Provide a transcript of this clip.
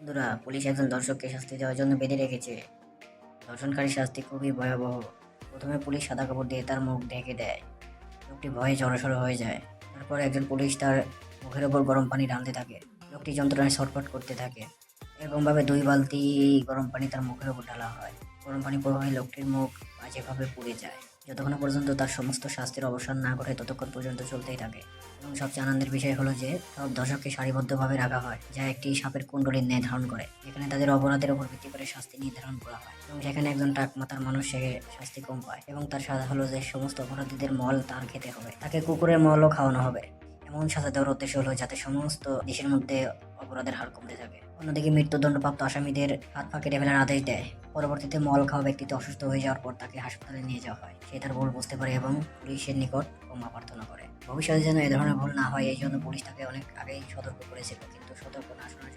বন্ধুরা, পুলিশ একজন দর্শককে শাস্তি দেওয়ার জন্য বেঁধে রেখেছে। ধর্ষণকারীর শাস্তি খুবই ভয়াবহ। প্রথমে পুলিশ সাদা কাপড় দিয়ে তার মুখ ঢেকে দেয়। লোকটি ভয়ে জড়সড় হয়ে যায়। তারপর একজন পুলিশ তার মুখের ওপর গরম পানি ঢালতে থাকে। লোকটি যন্ত্রণায় ছটফট করতে থাকে। এরকমভাবে 2 বালতি গরম পানি তার মুখের ওপর ঢালা হয়। গরম পানি প্রবাহে লোকটির মুখ বাজেভাবে পুড়ে যায়। যতক্ষণ পর্যন্ত তার সমস্ত শাস্তির অবসান না ঘটে ততক্ষণ পর্যন্ত চলতেই থাকে। এবং সবচেয়ে আনন্দের বিষয় হলো যে সব দর্শককে সারিবদ্ধভাবে রাখা হয়, যা একটি সাপের কুণ্ডলীর ন্যায় ধারণ করে। এখানে তাদের অপরাধের উপর ভিত্তি করে শাস্তি নির্ধারণ করা হয় এবং সেখানে একজন টাক মাথার মানুষ সে শাস্তি কম পায় এবং তার সাজা হলো যে সমস্ত অপরাধীদের মল তার খেতে হবে, তাকে কুকুরের মলও খাওয়ানো হবে। এমন সাজা দেওয়ার উদ্দেশ্য হলো যাতে সমস্ত দেশের মধ্যে অপরাধের হার কমতে থাকে। অন্যদিকে মৃত্যুদণ্ডপ্রাপ্ত আসামিদের হাত পা কেটে ফেলার আদেশ দেয়। পরবর্তীতে মল খাওয়া ব্যক্তিটি অসুস্থ হয়ে যাওয়ার পর তাকে হাসপাতালে নিয়ে যাওয়া হয়। সে তার ভুল বুঝতে পারে এবং পুলিশের নিকট ক্ষমা প্রার্থনা করে। ভবিষ্যতে যেন এ ধরনের ভুল না হয় এই জন্য পুলিশ তাকে অনেক আগেই সতর্ক করেছিল, কিন্তু সতর্ক না শোনার